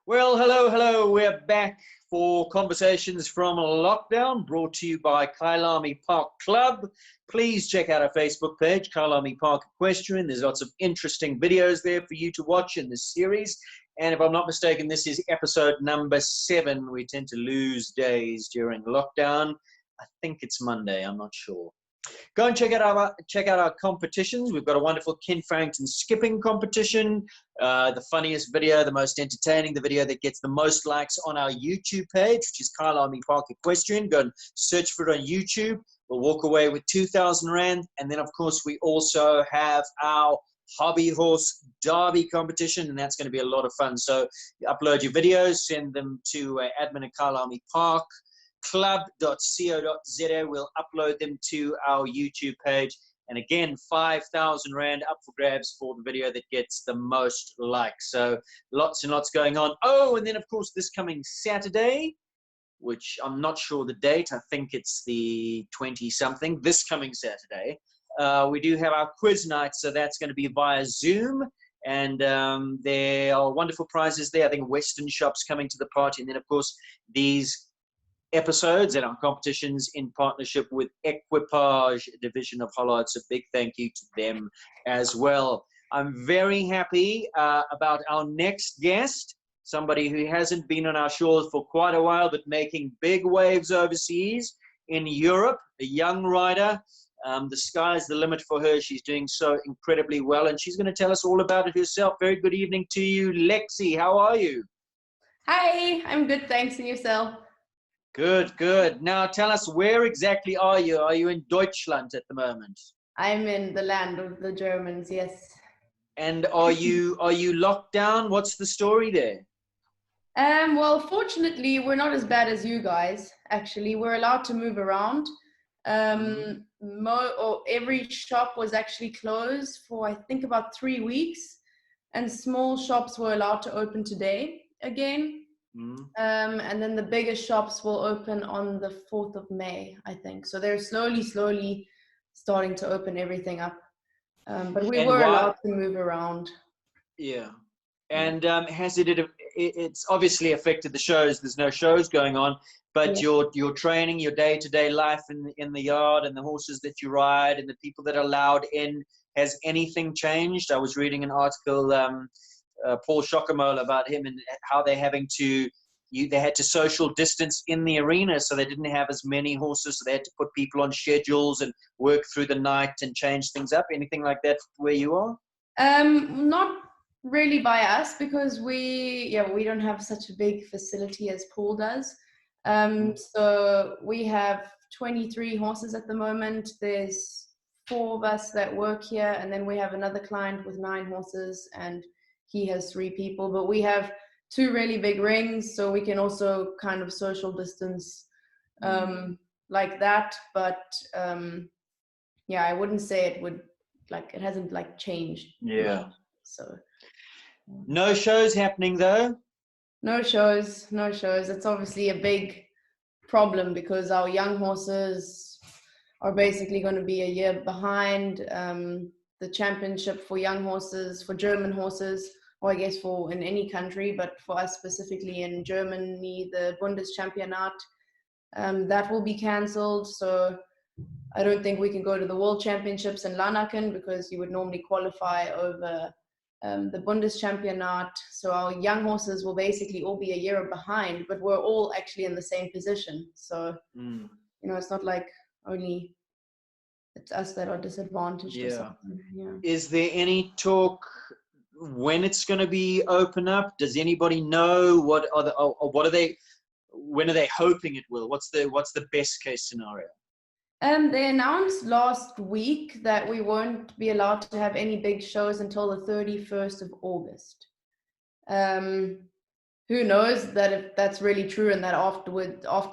Well, hello, hello. We're back for Conversations from Lockdown, brought to you by Kyalami Park Club. Please check out our Facebook page, Kyalami Park Equestrian. There's lots of interesting videos there for you to watch in this series. And if I'm not mistaken, this is episode number 7. We tend to lose days during lockdown. I think it's Monday. I'm not sure. Go and check out our competitions. We've got a wonderful Ken Farrington skipping competition, the funniest video, the most entertaining, the video that gets the most likes on our YouTube page, which is Kyalami Park Equestrian. Go and search for it on YouTube. We'll walk away with 2,000 Rand. And then, of course, we also have our hobby horse derby competition, and that's going to be a lot of fun. So you upload your videos, send them to admin at Kyalami Park club.co.za. We'll upload them to our YouTube page. And again, 5,000 Rand up for grabs for the video that gets the most likes. So lots and lots going on. Oh, and then of course this coming Saturday, which I'm not sure the date, I think it's the 20-something, this coming Saturday, we do have our quiz night. So that's going to be via Zoom. And there are wonderful prizes there. I think Western Shop's coming to the party. And then of course these episodes and our competitions in partnership with Equipage division of Hollard. So big thank you to them as well. I'm very happy about our next guest, somebody who hasn't been on our shores for quite a while, but making big waves overseas in Europe, a young rider. The sky's the limit for her. She's doing so incredibly well, and she's going to tell us all about it herself. Very good evening to you, Lexi. How are you? Hi, I'm good, thanks. And yourself? Good, good. Now tell us, where exactly are you? Are you in Deutschland at the moment? I'm in the land of the Germans, yes. And are you locked down? What's the story there? Well, fortunately, we're not as bad as you guys, actually. We're allowed to move around. Every shop was actually closed for, I think, about 3 weeks. And small shops were allowed to open today again. And then the biggest shops will open on the 4th of May, I think. So they're slowly starting to open everything up. But we were allowed to move around. Yeah. And has it's obviously affected the shows. There's no shows going on, but yeah, your training, your day-to-day life in the yard, and the horses that you ride and the people that are allowed in, has anything changed? I was reading an article, Paul Schockemoeller, about him and how they're having to, they had to social distance in the arena, so they didn't have as many horses, so they had to put people on schedules and work through the night and change things up. Anything like that where you are? Not really by us, because we don't have such a big facility as Paul does. So we have 23 horses at the moment. There's 4 of us that work here, and then we have another client with 9 horses, and he has 3 people. But we have 2 really big rings, so we can also kind of social distance like that. But yeah, I wouldn't say it would, like, it hasn't like changed. Yeah. So no shows happening though? No shows. It's obviously a big problem because our young horses are basically going to be a year behind. The championship for young horses, for German horses, or I guess for in any country, but for us specifically in Germany, the Bundeschampionat, that will be cancelled. So I don't think we can go to the World Championships in Lanaken, because you would normally qualify over the Bundeschampionat. So our young horses will basically all be a year behind, but we're all actually in the same position. So, you know, it's not like only it's us that are disadvantaged or something. Yeah. Is there any talk when it's going to be open up? Does anybody know when are they hoping it will? What's the best case scenario? They announced last week that we won't be allowed to have any big shows until the 31st of August. Who knows that if that's really true, and that after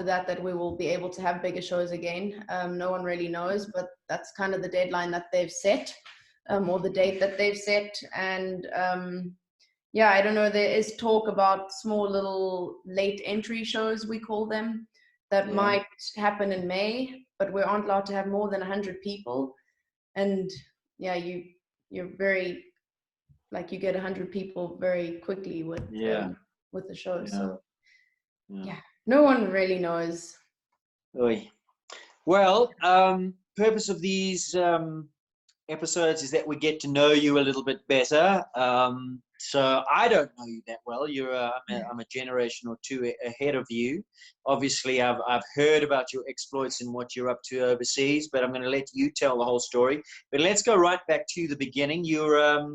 that we will be able to have bigger shows again. No one really knows, but that's kind of the deadline that they've set, or the date that they've set. And yeah, I don't know, there is talk about small little late entry shows, we call them, that might happen in May, but we aren't allowed to have more than 100 people. And yeah, you're very, like, you get 100 people very quickly with with the show. Yeah. So Yeah. yeah, no one really knows. Oy. Well, purpose of these episodes is that we get to know you a little bit better. So I don't know you that well. I'm a generation or two ahead of you. Obviously, I've heard about your exploits and what you're up to overseas, but I'm going to let you tell the whole story. But let's go right back to the beginning. You're a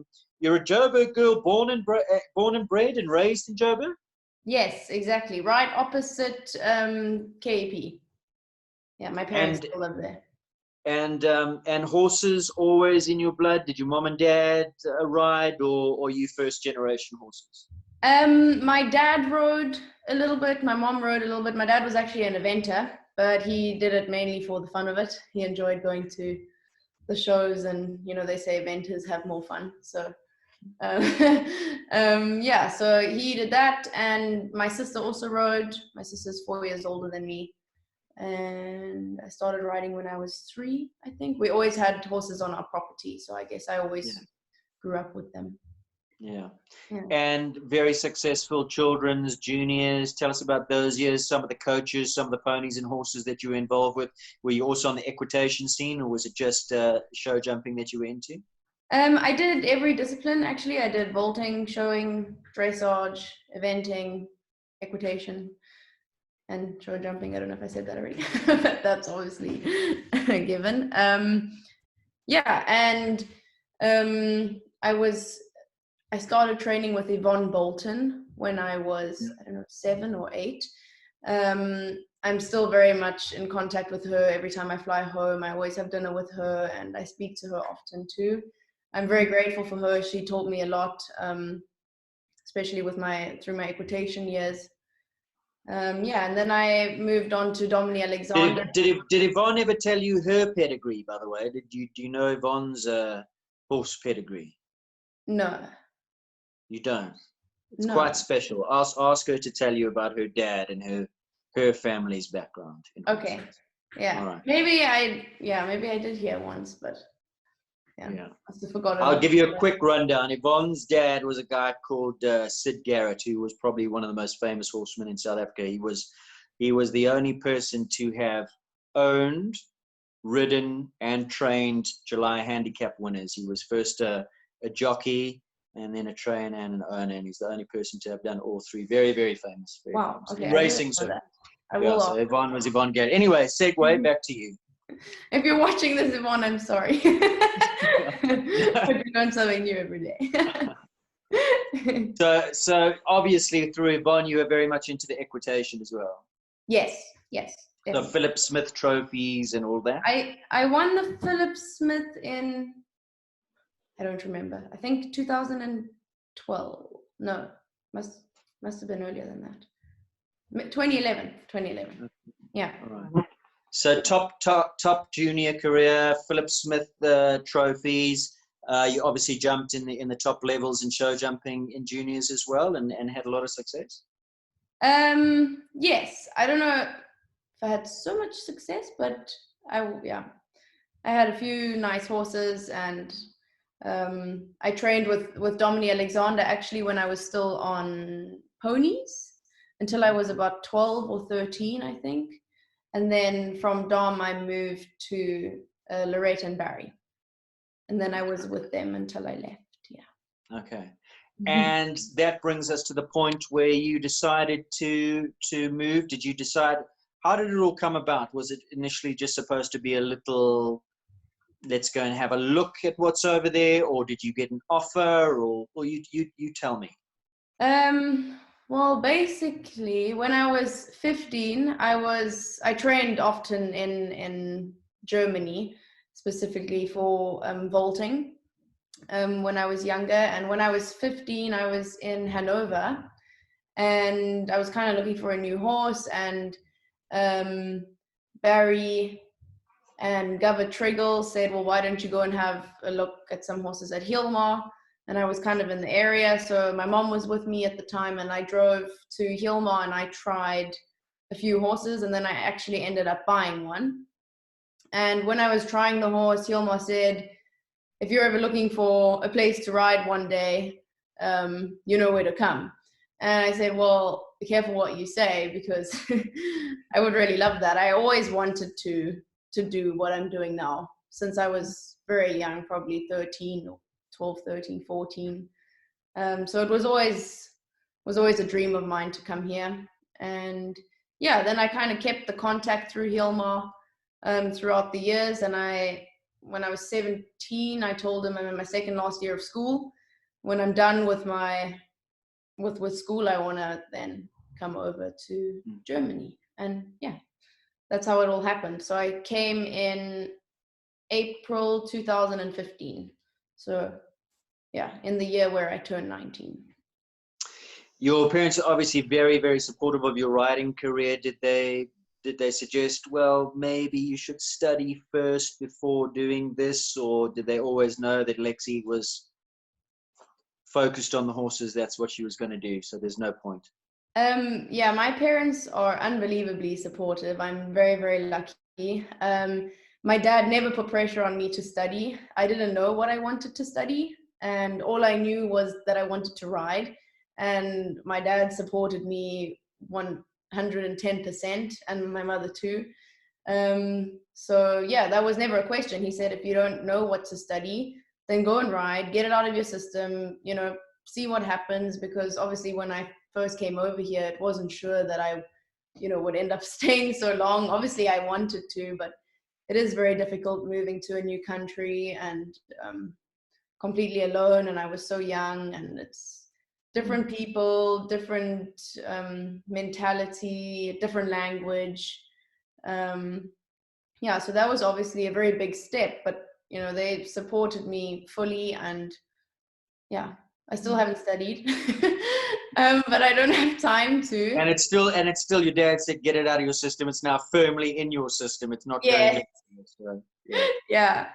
Joburg girl, born and bred and raised in Joburg. Yes, exactly. Right opposite KP. Yeah, my parents still live there. And horses always in your blood? Did your mom and dad ride, or you first generation horses? My dad rode a little bit. My mom rode a little bit. My dad was actually an eventer, but he did it mainly for the fun of it. He enjoyed going to the shows, and they say eventers have more fun. So yeah, so he did that, and my sister also rode. My sister's 4 years older than me, and I started riding when I was 3, I think. We always had horses on our property, so I guess I always grew up with them. Yeah. And very successful children's juniors. Tell us about those years, some of the coaches, some of the ponies and horses that you were involved with. Were you also on the equitation scene, or was it just show jumping that you were into? I did every discipline, actually. I did vaulting, showing, dressage, eventing, equitation, and show jumping. I don't know if I said that already, but that's obviously a given. Yeah, and I started training with Yvonne Bolton when I was, I don't know, 7 or 8. I'm still very much in contact with her. Every time I fly home, I always have dinner with her, and I speak to her often too. I'm very grateful for her. She taught me a lot, especially through my equitation years. Yeah, and then I moved on to Dominique Alexander. Did Yvonne ever tell you her pedigree, by the way? Do you know Yvonne's horse pedigree? No. You don't? It's quite special. Ask her to tell you about her dad and her family's background. Okay. Yeah. All right. Maybe I did hear once, but yeah. Must have forgotten. I'll give you a quick rundown. Yvonne's dad was a guy called Sid Garrett, who was probably one of the most famous horsemen in South Africa. He was the only person to have owned, ridden, and trained July handicap winners. He was first a jockey, and then a trainer and an owner, and he's the only person to have done all 3. Very, very famous. Very wow. famous. Okay. Racing, so so Yvonne was Yvonne Garrett. Anyway, segue back to you. If you're watching this, Yvonne, I'm sorry. I learn something new every day. So obviously through Yvonne, you were very much into the equitation as well. Yes. Definitely. The Philip Smith trophies and all that. I won the Philip Smith in, I don't remember. I think 2012. No, must have been earlier than that. 2011. Yeah. All right. So top junior career, Philip Smith trophies. You obviously jumped in the top levels in show jumping in juniors as well, and had a lot of success. Yes, I don't know if I had so much success, but I had a few nice horses, and I trained with Dominique Alexander actually when I was still on ponies until I was about 12 or 13, I think. And then from Dom, I moved to Loretta and Barry. And then I was with them until I left, yeah. Okay. And that brings us to the point where you decided to move. Did you decide, how did it all come about? Was it initially just supposed to be a little, let's go and have a look at what's over there, or did you get an offer, or you tell me? Well, basically, when I was 15, I trained often in Germany, specifically for vaulting, when I was younger. And when I was 15, I was in Hanover, and I was kind of looking for a new horse, and Barry and Gava Triggle said, well, why don't you go and have a look at some horses at Hilmar? And I was kind of in the area, so my mom was with me at the time, and I drove to Hilmar and I tried a few horses, and then I actually ended up buying one. And when I was trying the horse, Hilmar said, if you're ever looking for a place to ride one day, you know where to come. And I said, well, be careful what you say, because I would really love that. I always wanted to do what I'm doing now since I was very young, probably 13 or 12, 13, 14. So it was always a dream of mine to come here. And yeah, then I kind of kept the contact through Hilmar throughout the years. And when I was 17, I told him I'm in my second last year of school. When I'm done with with school, I want to then come over to Germany. And yeah, that's how it all happened. So I came in April 2015. So yeah, in the year where I turned 19. Your parents are obviously very, very supportive of your writing career. Did they suggest, well, maybe you should study first before doing this, or did they always know that Lexi was focused on the horses? That's what she was going to do, so there's no point. Yeah, my parents are unbelievably supportive. I'm very, very lucky. My dad never put pressure on me to study. I didn't know what I wanted to study, and all I knew was that I wanted to ride. And my dad supported me 110%, and my mother too. So yeah, that was never a question. He said, if you don't know what to study, then go and ride, get it out of your system, see what happens. Because obviously when I first came over here, it wasn't sure that I, would end up staying so long. Obviously I wanted to, but it is very difficult moving to a new country and completely alone. And I was so young, and it's different people, different mentality, different language. Yeah, so that was obviously a very big step, but they supported me fully. And yeah, I still haven't studied, but I don't have time to. And it's still your dad said, get it out of your system. It's now firmly in your system. It's not Yeah. going. So, yeah. Yeah.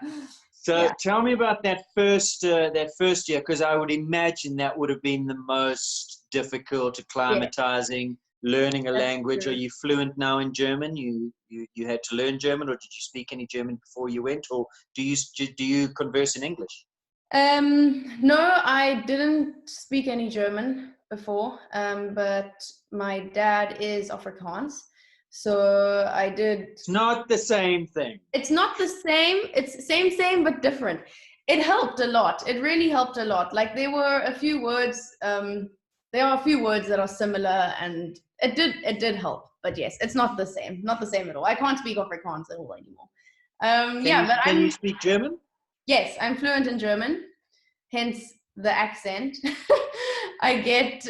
So Yeah. tell me about that first year, because I would imagine that would have been the most difficult, acclimatizing, learning a language. True. Are you fluent now in German? You had to learn German, or did you speak any German before you went, or do you converse in English? No, I didn't speak any German before, but my dad is Afrikaans, so I did. It's not the same thing. It's not the same. It's same, but different. It helped a lot. It really helped a lot. Like there were a few words. There are a few words that are similar, and it did help. But yes, it's not the same. Not the same at all. I can't speak Afrikaans at all anymore. Can you speak German? Yes, I'm fluent in German. Hence the accent. I get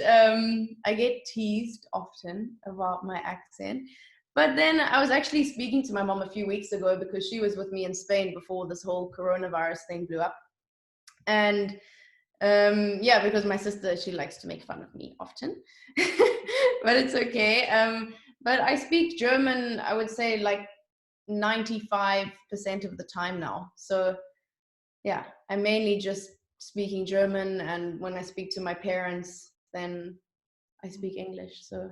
teased often about my accent. But then I was actually speaking to my mom a few weeks ago, because she was with me in Spain before this whole coronavirus thing blew up. And yeah, because my sister, she likes to make fun of me often, but it's okay. But I speak German, I would say like 95% of the time now. So yeah, I'm mainly just speaking German, and when I speak to my parents, then I speak English. So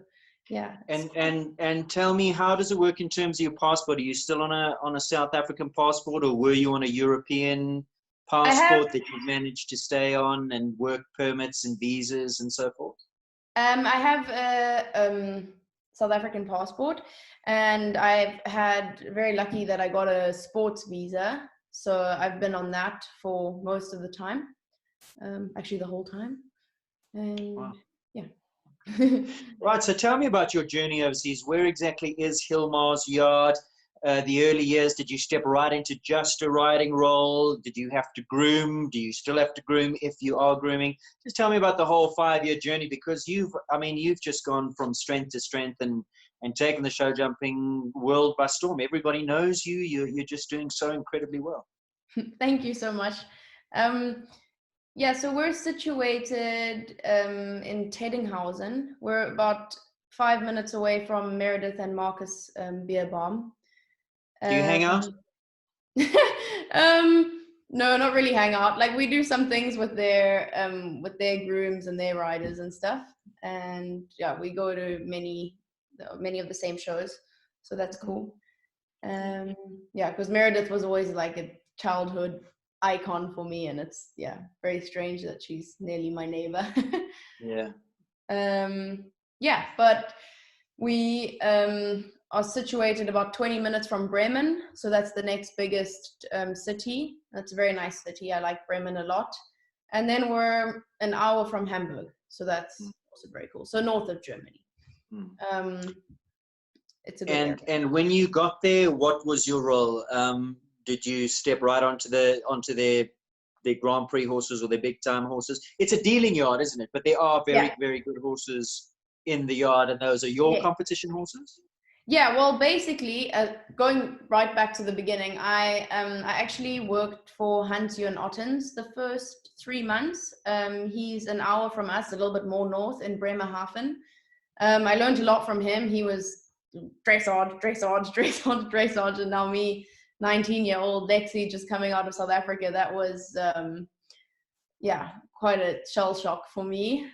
yeah. And tell me, how does it work in terms of your passport? Are you still on a South African passport, or were you on a European passport that you managed to stay on, and work permits and visas and so forth? I have a South African passport, and I've had very lucky that I got a sports visa. So I've been on that for most of the time, actually the whole time. And Wow. yeah. Right, so tell me about your journey overseas. Where exactly is Hilmar's yard? The early years, did you step right into just a riding role? Did you have to groom? Do you still have to groom if you are grooming? Just tell me about the whole 5-year journey, because you've just gone from strength to strength and taken the show jumping world by storm. Everybody knows you. You're just doing so incredibly well. Thank you so much. Yeah, so we're situated in Teddinghausen. We're about 5 minutes away from Meredith and Marcus Beer Bomb. Do you hang out? No, not really hang out. Like we do some things with their grooms and their riders and stuff. And yeah, we go to many of the same shows. So that's cool. Yeah, because Meredith was always like a childhood icon for me, and it's very strange that she's nearly my neighbor. Yeah. Yeah, but we are situated about 20 minutes from Bremen, so that's the next biggest city. That's a very nice city. I like Bremen a lot. And then we're an hour from Hamburg, so that's also very cool. So north of Germany. It's a good area. And when you got there, what was your role? Did you step right onto their Grand Prix horses or their big time horses? It's a dealing yard, isn't it? But there are very good horses in the yard, and those are your competition horses? Yeah, well, basically, going right back to the beginning, I actually worked for Hans-Jürgen Ottens the first 3 months. He's an hour from us, a little bit more north in Bremerhaven. I learned a lot from him. He was dressage, and now me, 19-year-old Lexi, just coming out of South Africa. That was quite a shell shock for me.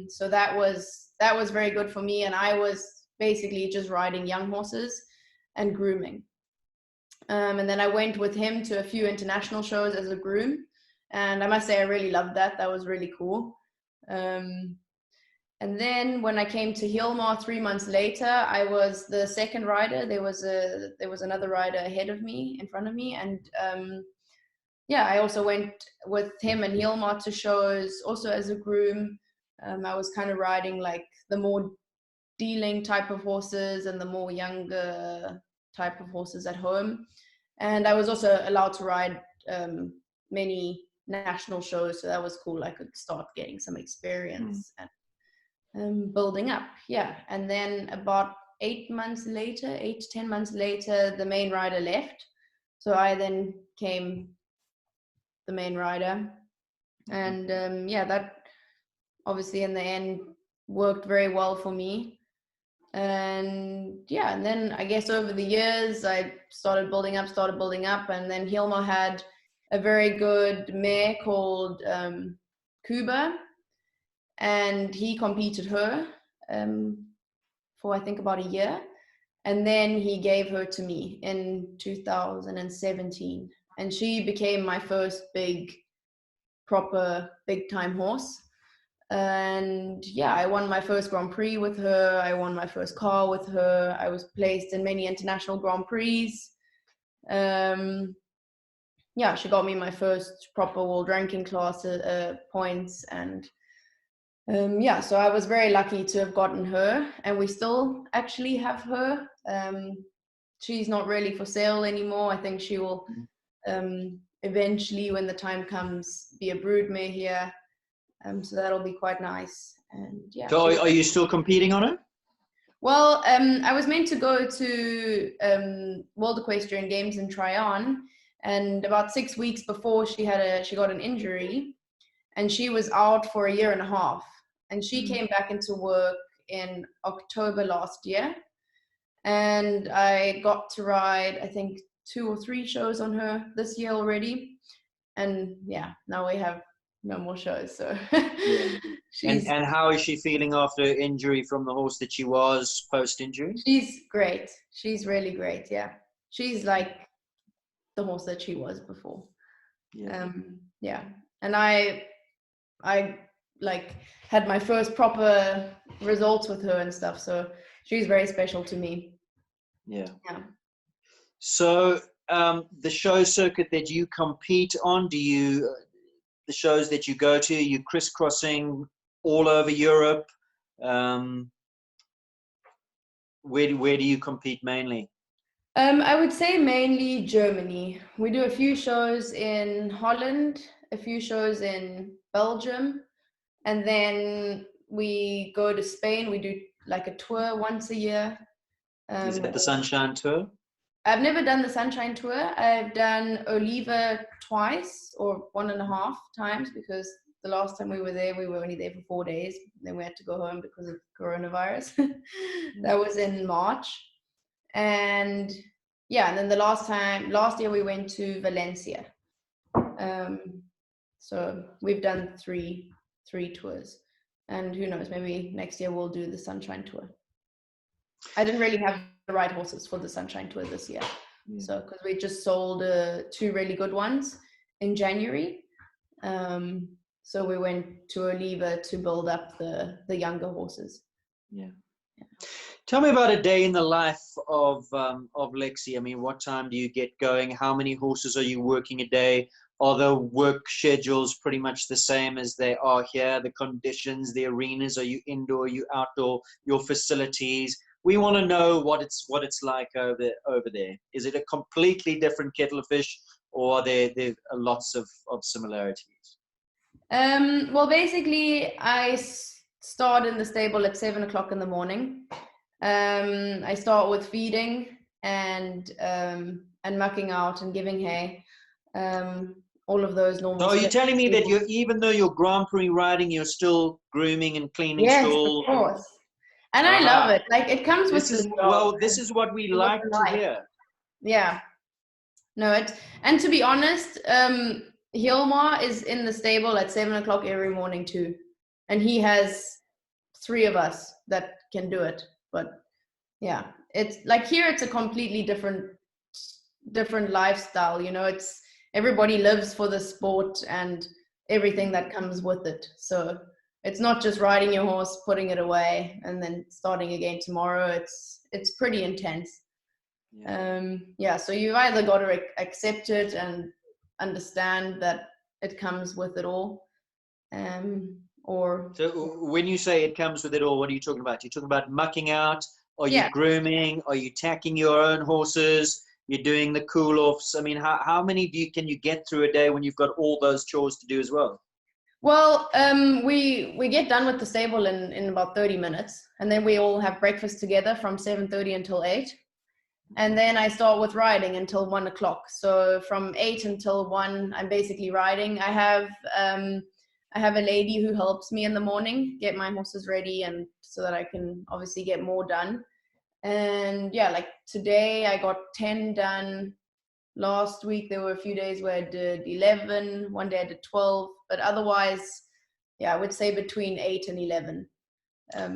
So that was very good for me, and I was basically just riding young horses and grooming. And then I went with him to a few international shows as a groom, and I must say I really loved that. That was really cool. And then when I came to Hilmar 3 months later, I was the second rider. There was another rider ahead of me, in front of me, and I also went with him and Hilmar to shows also as a groom. I was kind of riding like the more dealing type of horses and the more younger type of horses at home. And I was also allowed to ride many national shows, so that was cool. I could start getting some experience and building up. And then about 8 to 10 months later, the main rider left, so I then came the main rider, and that obviously in the end worked very well for me. And then I guess over the years I started building up, and then Hilmar had a very good mare called Kuba, and he competed her for I think about a year, and then he gave her to me in 2017, and she became my first proper big time horse. And I won my first Grand Prix with her. I won my first car with her. I was placed in many international Grand Prix. She got me my first proper world ranking class points, and so I was very lucky to have gotten her, and we still actually have her. She's not really for sale anymore. I think she will eventually, when the time comes, be a broodmare here. So that'll be quite nice. And So are you still competing on it? Well, I was meant to go to World Equestrian Games in Tryon, and about 6 weeks before she got an injury, and she was out for a year and a half, and she came back into work in October last year, and I got to ride I think 2 or 3 shows on her this year already, and now we have no more shows. So and how is she feeling after injury from the horse that she was post-injury? She's great. She's really great. She's like the horse that she was before. And I like had my first proper results with her and stuff, so she's very special to me. So the show circuit that you compete on, the shows that you go to, you crisscrossing all over Europe. Where do you compete mainly? I would say mainly Germany. We do a few shows in Holland, a few shows in Belgium, and then we go to Spain. We do like a tour once a year. Is it the Sunshine Tour? I've never done the Sunshine Tour. I've done Oliva twice or 1.5 times, because the last time we were there, we were only there for 4 days. Then we had to go home because of coronavirus. That was in March. And and then last year we went to Valencia. So we've done three tours. And who knows, maybe next year we'll do the Sunshine Tour. I didn't really have the right horses for the Sunshine Tour this year. So because we just sold 2 really good ones in January. So we went to Oliva to build up the younger horses. Yeah. Tell me about a day in the life of Lexi. I mean, what time do you get going? How many horses are you working a day? Are the work schedules pretty much the same as they are here? The conditions, the arenas, are you indoor, are you outdoor, your facilities? We want to know what it's like over there. Is it a completely different kettle of fish, or are there lots of similarities? Well, basically, I start in the stable at 7 o'clock in the morning. I start with feeding and mucking out and giving hay. All of those normal So are you steps. telling me that even though you're Grand Prix riding, you're still grooming and cleaning Yes, of stalls? course. And I love Aha. it. Like, it comes with the job. This is what we It was like a to life. hear. Yeah. No, and to be honest, Hilmar is in the stable at 7 o'clock every morning too. And he has 3 of us that can do it. But yeah, it's like here it's a completely different lifestyle, you know. It's everybody lives for the sport and everything that comes with it. So it's not just riding your horse, putting it away, and then starting again tomorrow. It's pretty intense. Yeah. So you've either got to accept it and understand that it comes with it all, or So when you say it comes with it all, what are you talking about? You're talking about mucking out? Are you yeah. grooming? Are you tacking your own horses? You're doing the cool-offs? I mean, how many can you get through a day when you've got all those chores to do as well? Well, we get done with the stable in about 30 minutes, and then we all have breakfast together from 7:30 until 8. And then I start with riding until 1 o'clock. So from 8 until 1, I'm basically riding. I have a lady who helps me in the morning get my horses ready, and so that I can obviously get more done. And yeah, like today I got 10 done. Last week there were a few days where I did 11. One day I did 12. But otherwise, yeah, I would say between 8 and 11.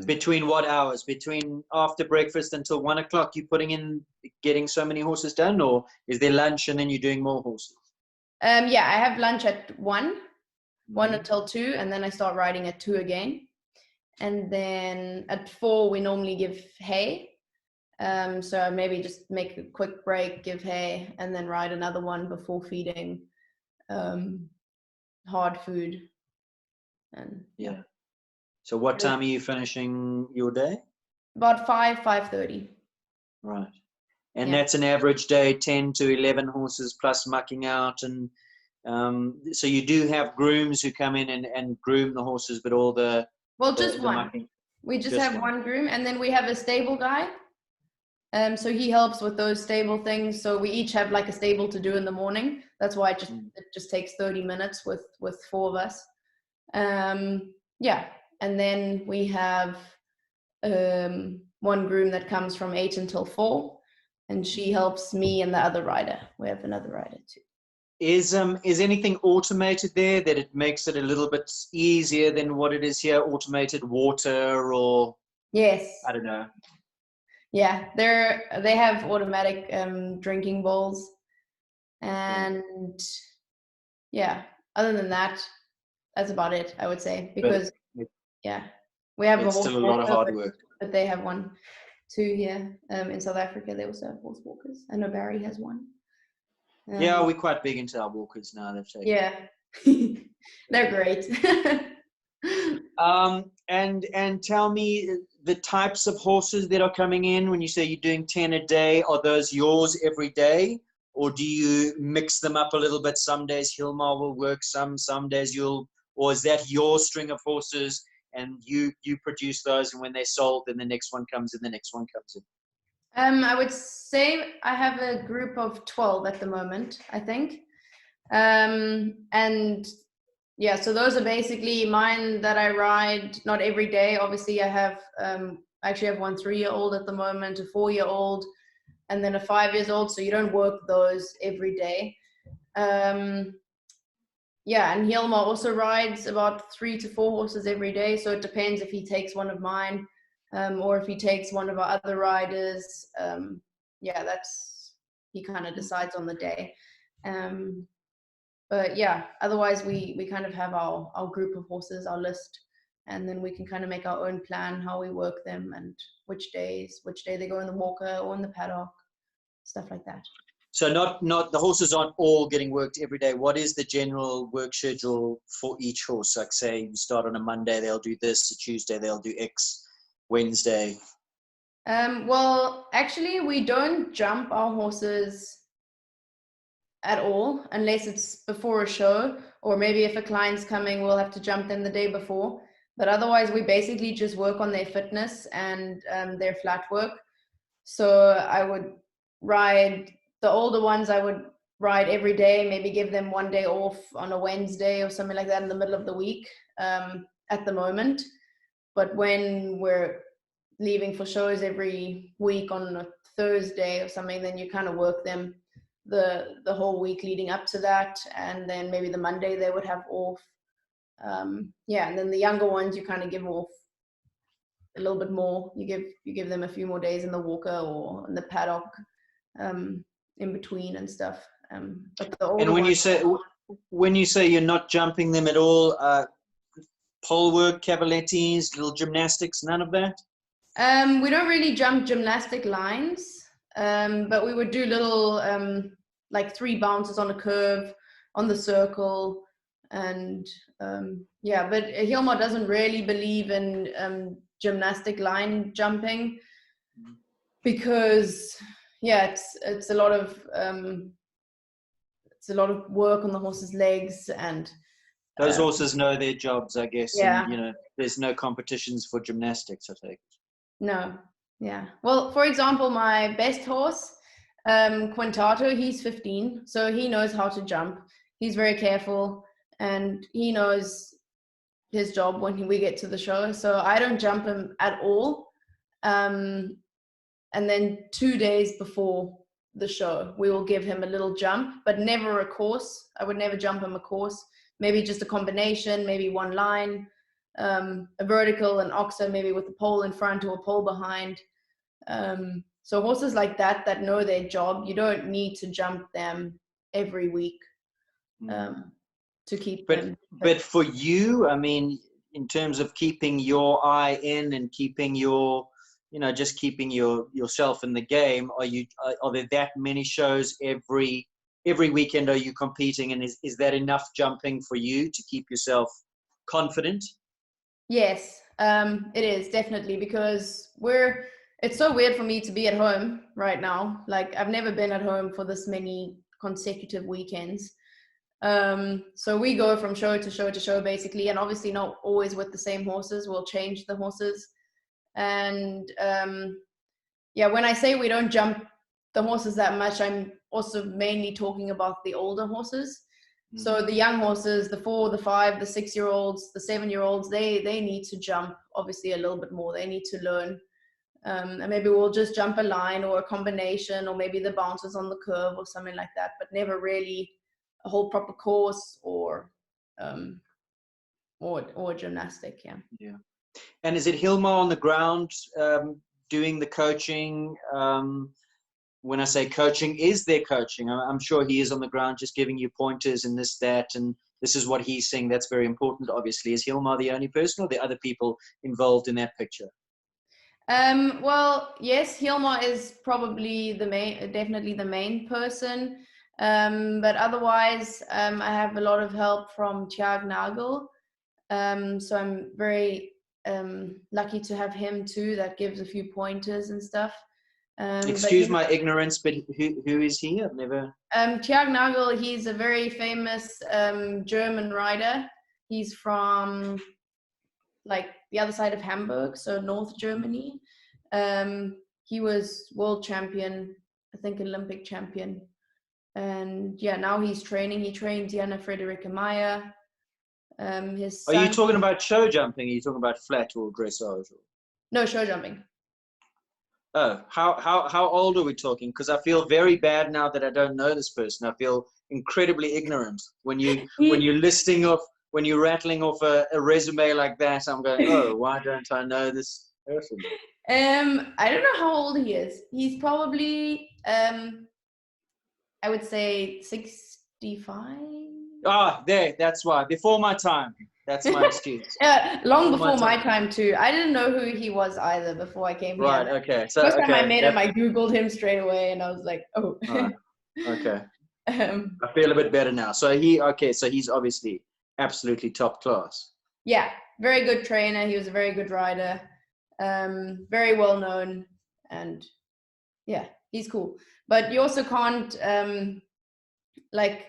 Between what hours? Between after breakfast until 1 o'clock, you putting in getting so many horses done, or is there lunch and then you're doing more horses? Yeah, I have lunch at 1 until 2, and then I start riding at 2 again. And then at 4 we normally give hay. So I maybe just make a quick break, give hay, and then ride another one before feeding hard food. And yeah. So what time are you finishing your day? About 5:30. Right. And that's an average day, 10 to 11 horses plus mucking out. And so you do have grooms who come in and groom the horses, but all the just one. mucking. We just have one groom, and then we have a stable guy. So he helps with those stable things. So we each have like a stable to do in the morning. That's why it just takes 30 minutes with 4 of us. Yeah. And then we have one groom that comes from 8 until 4, and she helps me and the other rider. We have another rider too. Is anything automated there that it makes it a little bit easier than what it is here? Automated water or? Yes. I don't know. Yeah, they have automatic drinking bowls, and yeah, other than that, that's about it, I would say, because we have it's still a lot of hard work. But they have one too here. In South Africa, they also have horse walkers. I know Barry has one. Yeah, we're quite big into our walkers now. Yeah, they're great. And tell me the types of horses that are coming in. When you say you're doing 10 a day, are those yours every day, or do you mix them up a little bit? Some days Hilmar will work, some days or is that your string of horses and you produce those, and when they're sold, then the next one comes in, the next one comes in? I would say I have a group of 12 at the moment, I think. And yeah, so those are basically mine that I ride, not every day. Obviously, I have actually have one 3-year-old at the moment, a 4-year-old, and then a 5-year-old. So you don't work those every day. Yeah, and Hilmar also rides about 3 to 4 horses every day. So it depends if he takes one of mine, or if he takes one of our other riders. Yeah, he kind of decides on the day. But yeah, otherwise we kind of have our group of horses, our list, and then we can kind of make our own plan how we work them and which day they go in the walker or in the paddock, stuff like that. So not the horses aren't all getting worked every day. What is the general work schedule for each horse? Like say you start on a Monday, they'll do this, a Tuesday they'll do X, Wednesday. Well, actually we don't jump our horses at all unless it's before a show, or maybe if a client's coming we'll have to jump them the day before, but otherwise we basically just work on their fitness and their flat work. So I would ride the older ones, I would ride every day, maybe give them one day off on a Wednesday or something like that in the middle of the week, at the moment. But when we're leaving for shows every week on a Thursday or something, then you kind of work them the whole week leading up to that, and then maybe the Monday they would have off. Yeah, and then the younger ones you kind of give off a little bit more. You give them a few more days in the walker or in the paddock, in between and stuff. But the older And when you say you're not jumping them at all, pole work, cavalettis, little gymnastics, none of that? We don't really jump gymnastic lines, but we would do little like 3 bounces on a curve, on the circle, and yeah. But Hilmar doesn't really believe in gymnastic line jumping because yeah, it's a lot of work on the horse's legs, and Those horses know their jobs, I guess, yeah. and you know, there's no competitions for gymnastics, I take. No, yeah. Well, for example, my best horse, Quintato, he's 15, so he knows how to jump. He's very careful, and he knows his job when we get to the show. So I don't jump him at all. And then 2 days before the show, we will give him a little jump, but never a course. I would never jump him a course. Maybe just a combination, maybe one line. A vertical, an oxer, maybe with a pole in front or a pole behind. So horses like that know their job, you don't need to jump them every week to keep them. But for you, I mean, in terms of keeping your eye in and keeping your, you know, just keeping yourself in the game, are there that many shows every weekend? Are you competing, and is that enough jumping for you to keep yourself confident? Yes, it is definitely, because it's so weird for me to be at home right now. Like I've never been at home for this many consecutive weekends. So we go from show to show to show basically, and obviously not always with the same horses. We'll change the horses. And yeah, when I say we don't jump the horses that much, I'm also mainly talking about the older horses. So the young horses, the 4, the 5, the 6-year-olds, the 7-year-olds, they need to jump obviously a little bit more. They need to learn. And maybe we'll just jump a line or a combination, or maybe the bounces on the curve or something like that, but never really a whole proper course or gymnastic. Yeah. Yeah. And is it Hilmar on the ground doing the coaching? When I say coaching, is there coaching? I'm sure he is on the ground just giving you pointers and this, that, and this is what he's saying. That's very important, obviously. Is Hilmar the only person, or are there other people involved in that picture? Well, yes, Hilmar is probably definitely the main person. But otherwise, I have a lot of help from Tjag Nagel. So I'm very lucky to have him too. That gives a few pointers and stuff. Excuse my ignorance, but who is he? I've never. Tjag Nagel, he's a very famous German rider. He's from like the other side of Hamburg, so North Germany. He was world champion, I think Olympic champion. And yeah, now he's training. He trains Jana Frederike Meyer. His son, are you talking about show jumping? Are you talking about flat or dressage? No, show jumping. Oh, how old are we talking? Because I feel very bad now that I don't know this person. I feel incredibly ignorant when you're rattling off a resume like that. I'm going, oh, why don't I know this person? I don't know how old he is. He's probably I would say 65. Ah, there, that's why. Before my time. That's my excuse. Yeah, long Before before my time. time too. I didn't know who he was either before I came Right, here. okay. So, First time I okay, met him, that, I Googled him straight away and I was like, oh. right, okay. um, I feel a bit better now. So he, okay, so he's obviously absolutely top class. yeah, very good trainer. He was a very good rider, very well known, and yeah, he's cool. But you also can't like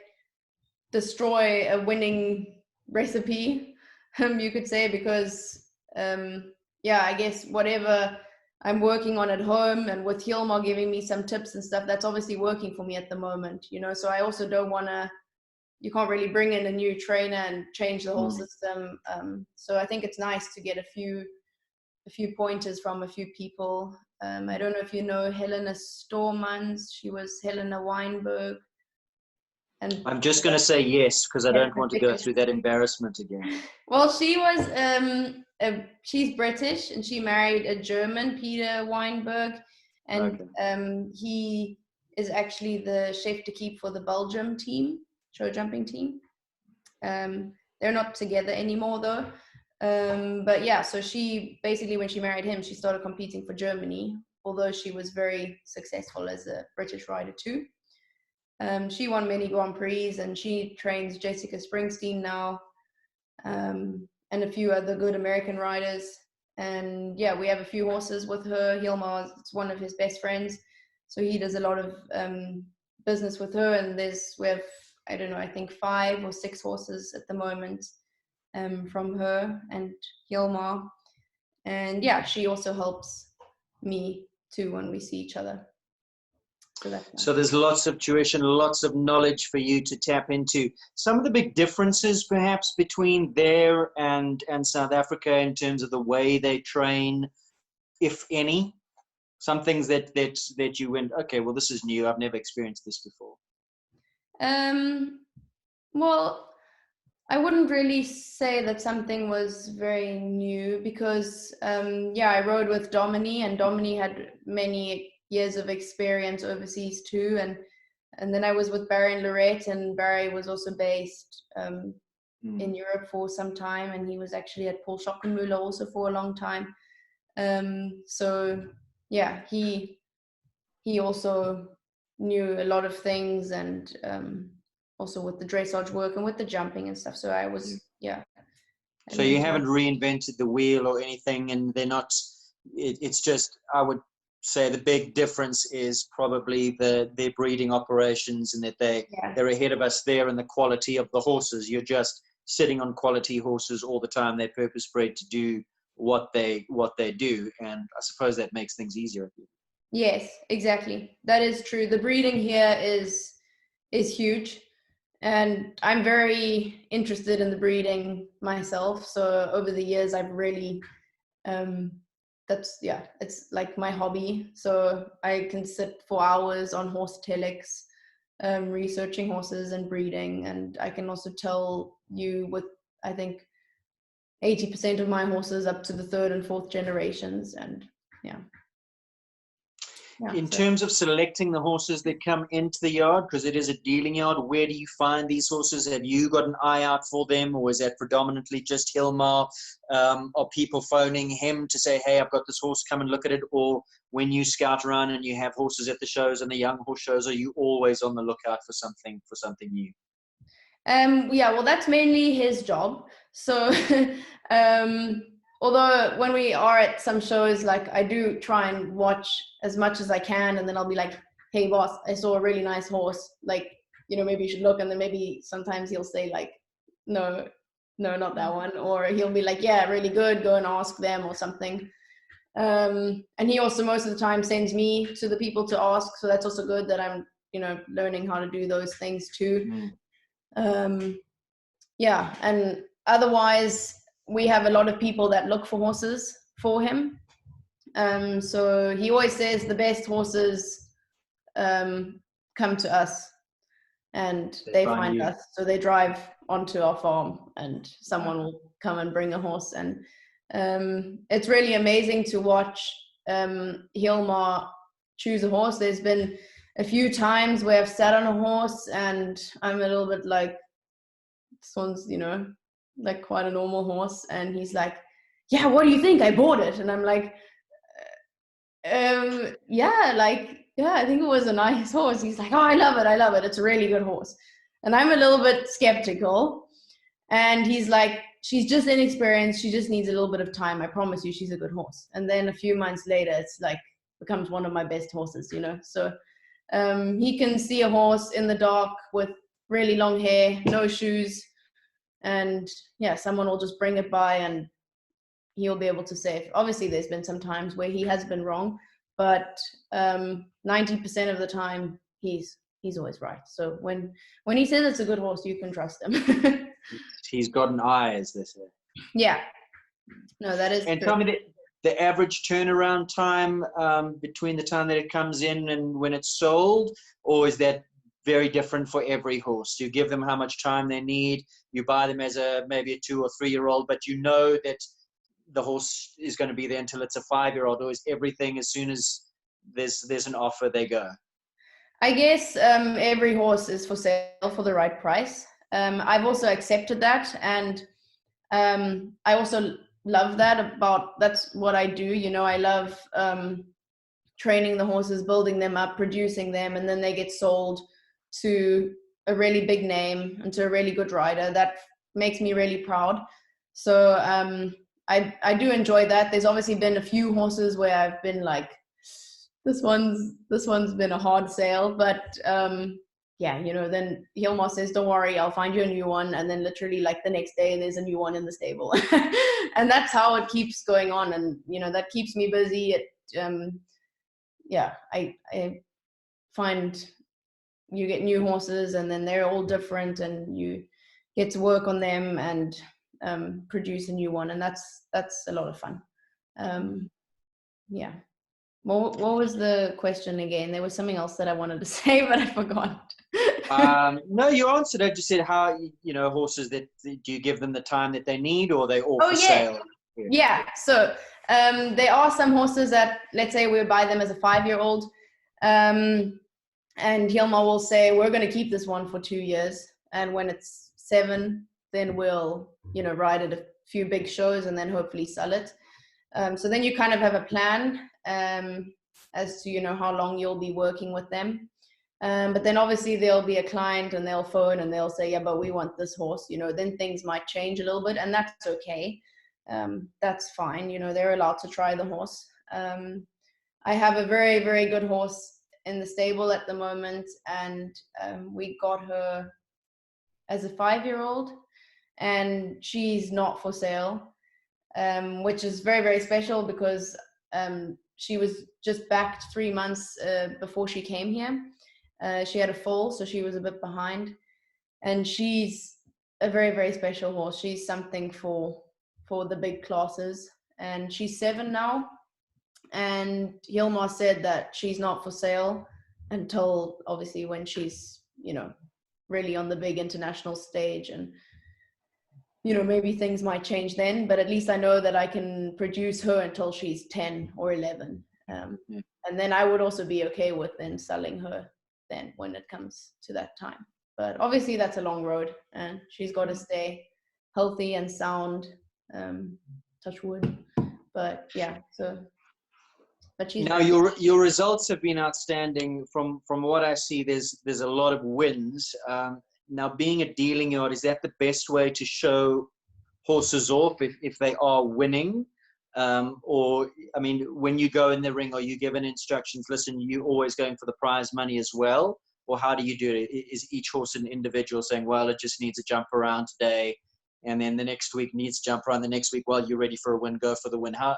destroy a winning recipe, you could say, because yeah, I guess whatever I'm working on at home and with Hilmar giving me some tips and stuff, that's obviously working for me at the moment, you know. So I also don't want to, you can't really bring in a new trainer and change the whole Mm. system. So I think it's nice to get a few pointers from a few people. I don't know if you know Helena Stormans. She was Helena Weinberg. And I'm just going to say yes, because I don't Helena want to go Vickers. through that embarrassment again. Well, she was she's British and she married a German, Peter Weinberg, and Okay. he is actually the chef de keep for the Belgium team, show jumping team. They're not together anymore though. But yeah, so she basically, when she married him, she started competing for Germany, although she was very successful as a British rider too. She won many Grand Prix and she trains Jessica Springsteen now, and a few other good American riders. And yeah, we have a few horses with her. Hilmar is one of his best friends, so he does a lot of business with her. And we have, I don't know, I think 5 or 6 horses at the moment from her and Hilmar. And yeah, she also helps me too when we see each other. So that's nice. So there's lots of tuition, lots of knowledge for you to tap into. Some of the big differences perhaps between there and South Africa in terms of the way they train, if any, some things that you went, okay, well, this is new. I've never experienced this before. Well, I wouldn't really say that something was very new because, yeah, I rode with Domini and Domini had many years of experience overseas too. And then I was with Barry and Lorette, and Barry was also based in Europe for some time, and he was actually at Paul Schockenmüller also for a long time. So yeah, he also knew a lot of things, and also with the dressage work and with the jumping and stuff. So I was, yeah. So you haven't reinvented the wheel or anything, and they're not, it's just, I would say the big difference is probably their breeding operations, and that they're ahead of us there in the quality of the horses. You're just sitting on quality horses all the time. They're purpose bred to do what they do, and I suppose that makes things easier. Yes, exactly. That is true. The breeding here is huge, and I'm very interested in the breeding myself. So over the years, I've really it's like my hobby. So I can sit for hours on horse telex, researching horses and breeding, and I can also tell you with, I think, 80% of my horses up to the 3rd and 4th generations. And yeah. In terms of selecting the horses that come into the yard, because it is a dealing yard, where do you find these horses? Have you got an eye out for them, or is that predominantly just Hilmar? Are people phoning him to say, hey, I've got this horse, come and look at it? Or when you scout around and you have horses at the shows and the young horse shows, are you always on the lookout for something new? Yeah, well, that's mainly his job. So although when we are at some shows, like, I do try and watch as much as I can, and then I'll be like, hey boss, I saw a really nice horse, like, you know, maybe you should look. And then maybe sometimes he'll say like, no, not that one, or he'll be like, yeah, really good, go and ask them or something. And he also most of the time sends me to the people to ask, so that's also good that I'm, you know, learning how to do those things too. Yeah, and otherwise we have a lot of people that look for horses for him. So he always says the best horses come to us, and they find us. So they drive onto our farm and someone will come and bring a horse. And it's really amazing to watch Hilmar choose a horse. There's been a few times where I've sat on a horse and I'm a little bit like, this one's, you know, like quite a normal horse. And he's like, yeah, what do you think? I bought it. And I'm like, yeah, like, yeah, I think it was a nice horse. He's like, oh, I love it. I love it. It's a really good horse. And I'm a little bit skeptical. And he's like, she's just inexperienced. She just needs a little bit of time. I promise you, she's a good horse. And then a few months later, it's like becomes one of my best horses, you know? So he can see a horse in the dark with really long hair, no shoes. And yeah, someone will just bring it by and he'll be able to say, obviously there's been some times where he has been wrong, but 90% of the time he's always right. So when he says it's a good horse, you can trust him. He's got an eye, as they say. Yeah, no, that is and true. Tell me the average turnaround time between the time that it comes in and when it's sold, or is that very different for every horse? You give them how much time they need, you buy them as maybe a 2 or 3 year old, but you know that the horse is going to be there until it's a 5-year-old, or is everything as soon as there's an offer, they go? I guess every horse is for sale for the right price. I've also accepted that, and I also love that that's what I do. You know, I love training the horses, building them up, producing them, and then they get sold to a really big name and to a really good rider. That makes me really proud. So I do enjoy that. There's obviously been a few horses where I've been like, this one's been a hard sale, but yeah, you know, then Hilmar says, don't worry, I'll find you a new one. And then literally like the next day there's a new one in the stable. And that's how it keeps going on. And, you know, that keeps me busy. Yeah, I find you get new horses and then they're all different and you get to work on them and produce a new one. And that's a lot of fun. Yeah. What was the question again? There was something else that I wanted to say, but I forgot. No, you answered. I just said how, you know, horses that do you give them the time that they need, or they all for sale? Yeah. So there are some horses that, let's say we buy them as a 5-year-old, and Hilmar will say, we're going to keep this one for 2 years. And when it's 7, then we'll, you know, ride at a few big shows and then hopefully sell it. So then you kind of have a plan as to, you know, how long you'll be working with them. But then obviously there'll be a client and they'll phone and they'll say, yeah, but we want this horse, you know, then things might change a little bit, and that's okay. That's fine. You know, they're allowed to try the horse. I have a very, very good horse in the stable at the moment, and we got her as a 5-year-old, and she's not for sale, which is very, very special because she was just backed 3 months before she came here. She had a fall, so she was a bit behind, and she's a very, very special horse. She's something for the big classes, and she's 7 now. And Hilmar said that she's not for sale until obviously when she's, you know, really on the big international stage, and you know, maybe things might change then, but at least I know that I can produce her until she's 10 or 11. And then I would also be okay with then selling her then when it comes to that time. But obviously that's a long road, and she's got to stay healthy and sound, touch wood. But yeah, so, but she's now your results have been outstanding. From what I see, there's a lot of wins. Now, being a dealing yard, is that the best way to show horses off if they are winning? Or, I mean, when you go in the ring, are you given instructions, listen, you're always going for the prize money as well? Or how do you do it? Is each horse an individual saying, well, it just needs a jump around today, and then the next week needs to jump around the next week, well, you're ready for a win, go for the win? How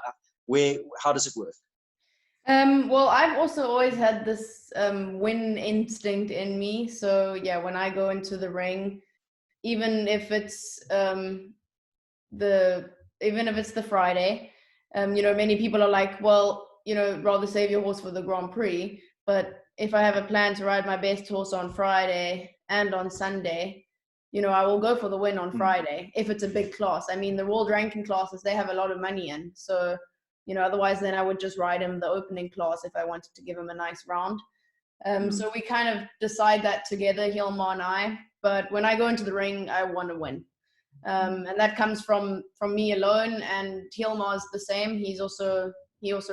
does it work? Well, I've also always had this win instinct in me. So yeah, when I go into the ring, even if it's the Friday, you know, many people are like, well, you know, rather save your horse for the Grand Prix. But if I have a plan to ride my best horse on Friday and on Sunday, you know, I will go for the win on Friday if it's a big class. I mean, the world ranking classes, they have a lot of money in. So, you know, otherwise then I would just ride him the opening class if I wanted to give him a nice round. So we kind of decide that together, Hilmar and I. but when I go into the ring, I want to win. And that comes from me alone. And Hilmar's the same. He also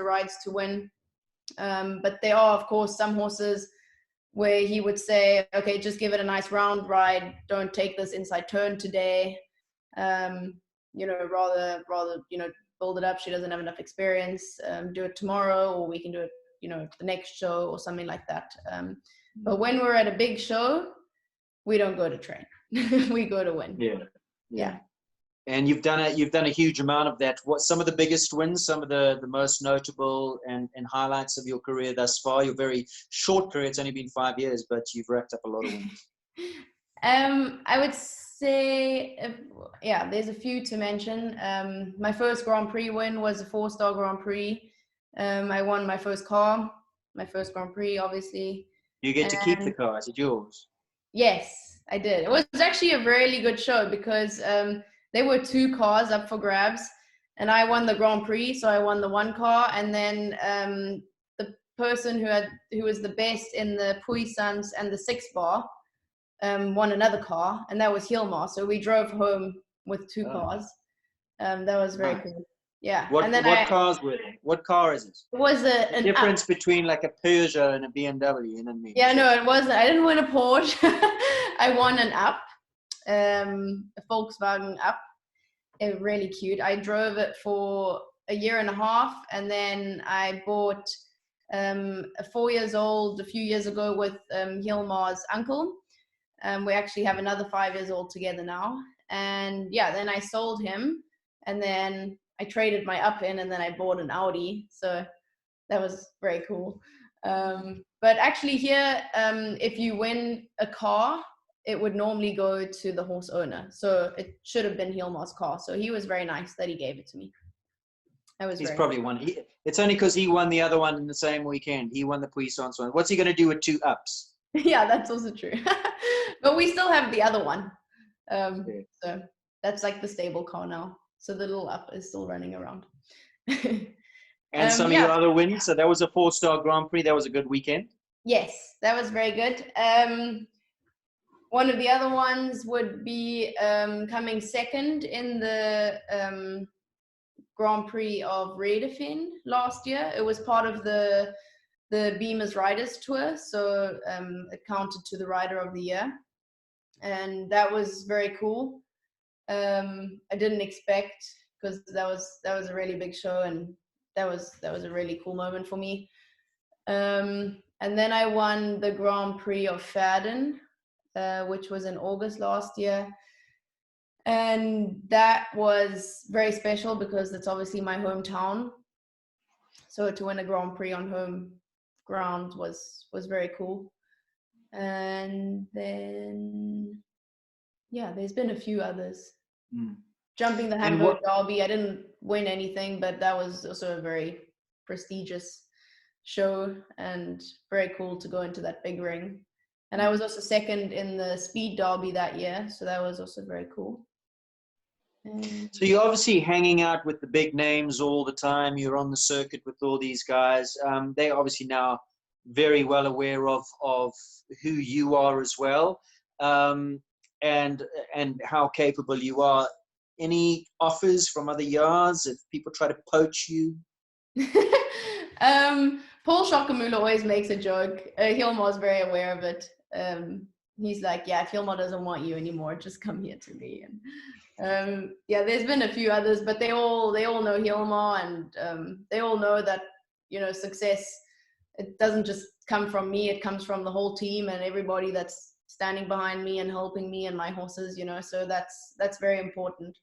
rides to win. But there are, of course, some horses where he would say, okay, just give it a nice round ride. Don't take this inside turn today. Rather, build it up. She doesn't have enough experience. Do it tomorrow, or we can do it, the next show or something like that. But when we're at a big show, we don't go to train. We go to win. Yeah. And you've done a huge amount of that. What some of the biggest wins, some of the most notable and highlights of your career thus far? Your very short career, it's only been 5 years, but you've racked up a lot of wins. I would say, there's a few to mention. My first Grand Prix win was a 4-star Grand Prix. I won my first car, my first Grand Prix, obviously. You get to keep the car. Is it yours? Yes, I did. It was actually a really good show because there were 2 cars up for grabs, and I won the Grand Prix, so I won the 1 car, and then the person who was the best in the puissance and the 6 bar won another car, and that was Hilmar. So we drove home with 2 cars. That was very cool. Yeah. What cars were they? What car is it? It was the difference between like a Peugeot and a BMW, you know what I mean? Yeah, no, it wasn't. I didn't win a Porsche. I won an Up, a Volkswagen Up. It was really cute. I drove it for a year and a half, and then I bought a 4 years old a few years ago with Hilmar's uncle. We actually have another 5 years old together now. And yeah, then I sold him, and then I traded my Up in, and then I bought an Audi. So that was very cool. But actually here, if you win a car, it would normally go to the horse owner. So it should have been Hilmar's car. So he was very nice that he gave it to me. He's probably won. It's only because he won the other one in the same weekend. He won the Puissance one. What's he going to do with 2 Ups? Yeah, that's also true. But we still have the other one. So that's like the stable car now. So the little Up is still running around. And some of your other wins. So that was a 4-star Grand Prix. That was a good weekend. Yes, that was very good. One of the other ones would be coming second in the Grand Prix of Redefin last year. It was part of the Beamers Riders Tour, so it counted to the Rider of the Year, and that was very cool. I didn't expect, because that was a really big show, and that was a really cool moment for me. And then I won the Grand Prix of Verden, which was in August last year. And that was very special because it's obviously my hometown. So to win a Grand Prix on home ground was very cool. And then, yeah, there's been a few others. Jumping the Hamburg Derby, I didn't win anything, but that was also a very prestigious show and very cool to go into that big ring. And I was also second in the Speed Derby that year, so that was also very cool. So you're obviously hanging out with the big names all the time. You're on the circuit with all these guys. They're obviously now very well aware of who you are as well, and how capable you are. Any offers from other yards if people try to poach you? Paul Schockermuller always makes a joke. Hilmar's very aware of it. He's like, yeah, if Hilmar doesn't want you anymore, just come here to me. And yeah, there's been a few others, but they all know Hilmar, and they all know that, success, it doesn't just come from me, it comes from the whole team and everybody that's standing behind me and helping me and my horses, so that's very important.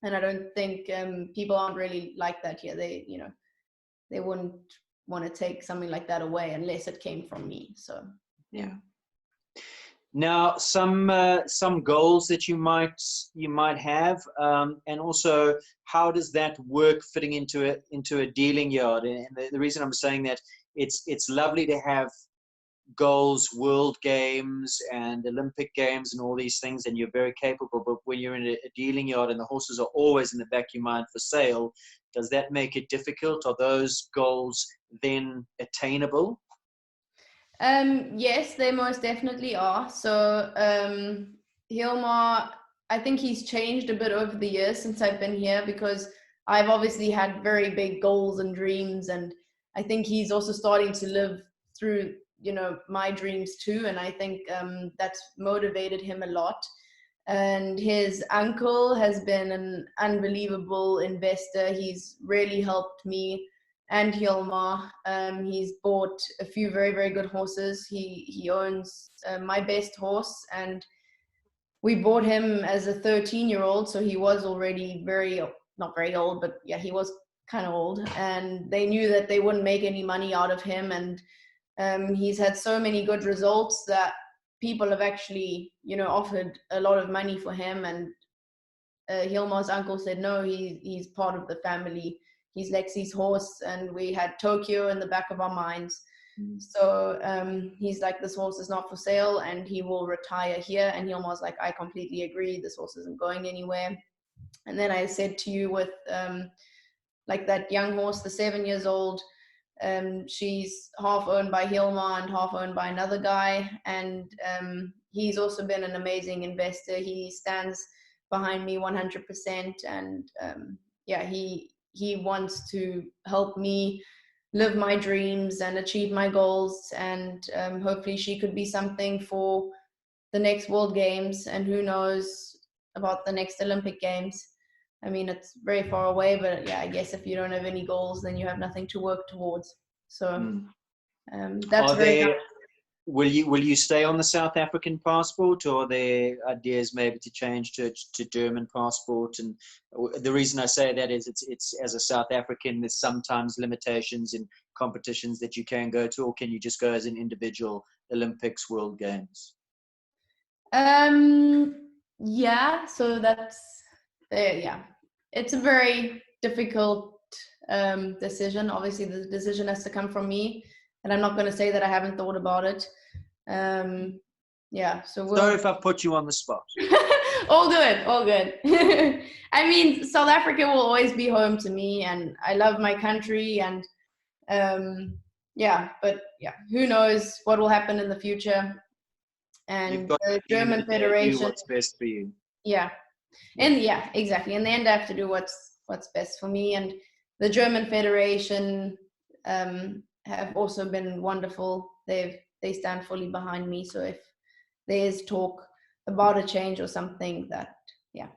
And I don't think people aren't really like that here. They wouldn't want to take something like that away unless it came from me. So yeah. Now, some goals that you might have, and also how does that work fitting into a dealing yard? And the reason I'm saying that, it's lovely to have goals, world games and Olympic games and all these things, and you're very capable, but when you're in a dealing yard and the horses are always in the back of your mind for sale, does that make it difficult? Are those goals then attainable? Yes, they most definitely are. So Hilmar, I think he's changed a bit over the years since I've been here, because I've obviously had very big goals and dreams, and I think he's also starting to live through, you know, my dreams too, and I think that's motivated him a lot. And his uncle has been an unbelievable investor. He's really helped me and Hilmar. He's bought a few very, very good horses. He owns my best horse, and we bought him as a 13-year-old, so he was already very, not very old, but yeah, he was kind of old. And they knew that they wouldn't make any money out of him, and he's had so many good results that people have actually, you know, offered a lot of money for him. And Hilmar's uncle said, no, he's part of the family. He's Lexi's horse, and we had Tokyo in the back of our minds. So he's like, this horse is not for sale, and he will retire here. And Hilmar's like, I completely agree. This horse isn't going anywhere. And then I said to you with like that young horse, the 7 years old, she's half owned by Hilmar and half owned by another guy. And he's also been an amazing investor. He stands behind me 100%. And yeah, he wants to help me live my dreams and achieve my goals. And hopefully she could be something for the next World Games, and who knows about the next Olympic Games. I mean, it's very far away, but yeah, I guess if you don't have any goals, then you have nothing to work towards. So that's Are very there, will you stay on the South African passport, or are there ideas maybe to change to German passport? And the reason I say that is it's as a South African, there's sometimes limitations in competitions that you can go to, or can you just go as an individual, Olympics, World Games? Yeah, so that's yeah, it's a very difficult decision. Obviously the decision has to come from me, and I'm not going to say that I haven't thought about it. Yeah, so we'll... Sorry if I've put you on the spot. all good, all good. I mean, South Africa will always be home to me, and I love my country. And yeah, but yeah, who knows what will happen in the future. And the German Federation, do what's best for you. Yeah, and yeah, exactly. In the end, I have to do what's best for me. And the German Federation have also been wonderful. They stand fully behind me. So if there's talk about a change or something, that yeah.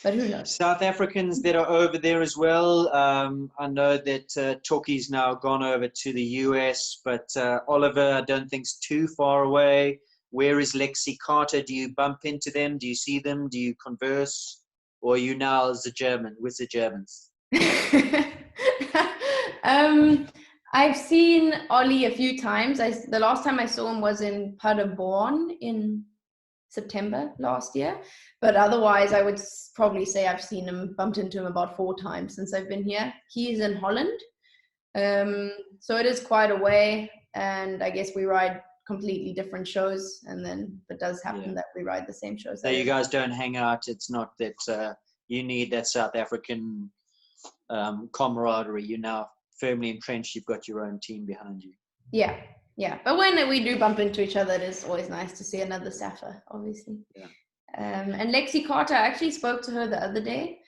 But who knows? South Africans that are over there as well. I know that Toki's now gone over to the US, but Oliver, I don't think is too far away. Where is Lexi Carter? Do you bump into them? Do you see them? Do you converse? Or are you now as a German with the Germans? I've seen Ollie a few times. The last time I saw him was in Paderborn in September last year. But otherwise, I would probably say I've seen him, bumped into him about 4 times since I've been here. He's in Holland. So it is quite a way. And I guess we ride completely different shows, and then it does happen that we ride the same shows. So you guys don't hang out. It's not that you need that South African camaraderie. You're now firmly entrenched. You've got your own team behind you. Yeah, yeah. But when we do bump into each other, it is always nice to see another Safa, obviously. Yeah. And Lexi Carter, I actually spoke to her the other day,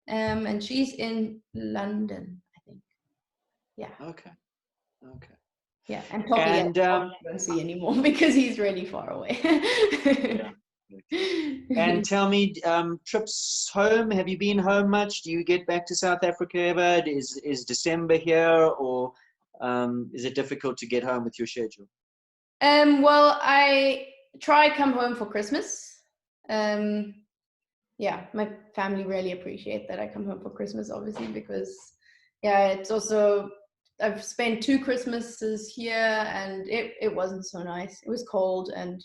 and she's in London, I think. Yeah. Okay. Yeah, and Toki I don't see anymore because he's really far away. Yeah. And tell me, trips home, have you been home much? Do you get back to South Africa ever? Is December here, or is it difficult to get home with your schedule? Well, I try come home for Christmas. Yeah, my family really appreciate that I come home for Christmas, obviously, because yeah, it's also, I've spent 2 Christmases here, and it wasn't so nice. It was cold, and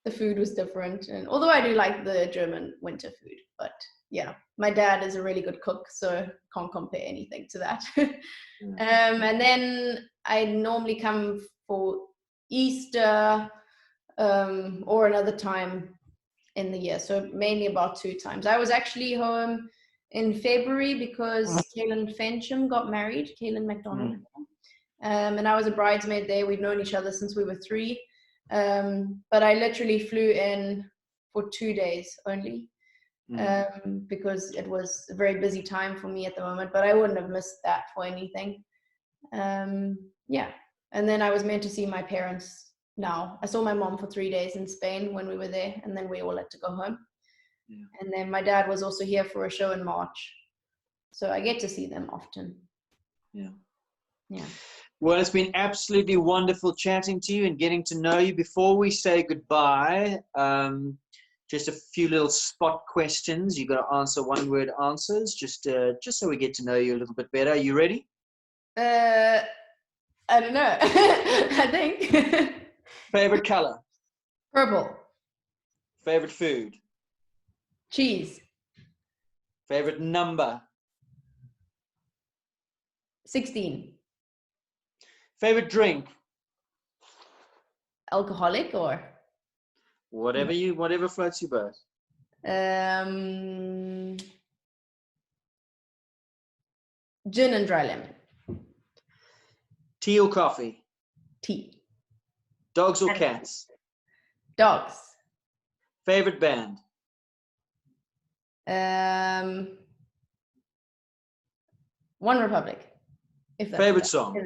the food was different. And although I do like the German winter food, but yeah, my dad is a really good cook, so can't compare anything to that. And then I normally come for Easter or another time in the year. So mainly about 2 times. I was actually home in February because Kaylin Fensham got married, Kaylin McDonald. and I was a bridesmaid there. We'd known each other since we were 3. But I literally flew in for 2 days only, because it was a very busy time for me at the moment, but I wouldn't have missed that for anything. Yeah. And then I was meant to see my parents now. I saw my mom for 3 days in Spain when we were there, and then we all had to go home. Yeah. And then my dad was also here for a show in March. So I get to see them often. Yeah. Yeah. Well, it's been absolutely wonderful chatting to you and getting to know you. Before we say goodbye, just a few little spot questions. You've got to answer one-word answers, just so we get to know you a little bit better. Are you ready? I don't know. I think. Favorite color? Purple. Favorite food? Cheese. Favorite number? 16. Favorite drink? Alcoholic or? Whatever floats your boat. Gin and dry lemon. Tea or coffee? Tea. Dogs or cats? Dogs. Favorite band? One Republic. If that's favorite song?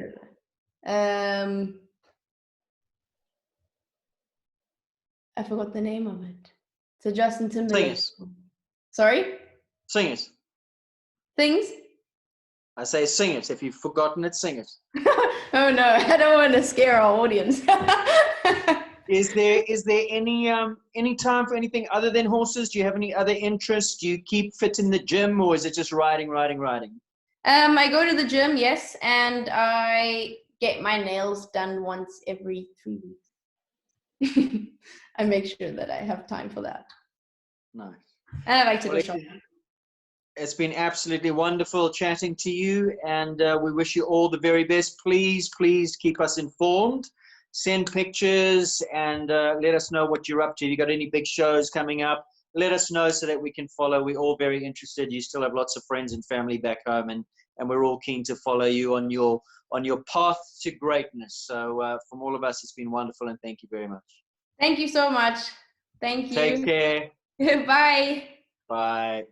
I forgot the name of it. It's a Justin Timberlake. Sing it. Sorry? Sing it. Things? I say sing it. If you've forgotten it, sing it. Oh no, I don't want to scare our audience. Is there any time for anything other than horses? Do you have any other interests? Do you keep fit in the gym, or is it just riding? I go to the gym, yes, and I get my nails done once every 3 weeks. I make sure that I have time for that. Nice. And I like to go shopping. It's been absolutely wonderful chatting to you, and we wish you all the very best. Please keep us informed. Send pictures and let us know what you're up to. If you got any big shows coming up, let us know so that we can follow. We're all very interested. You still have lots of friends and family back home, and we're all keen to follow you on your path to greatness. So from all of us, it's been wonderful, and thank you very much. Thank you so much. Thank you. Take care. Bye. Bye.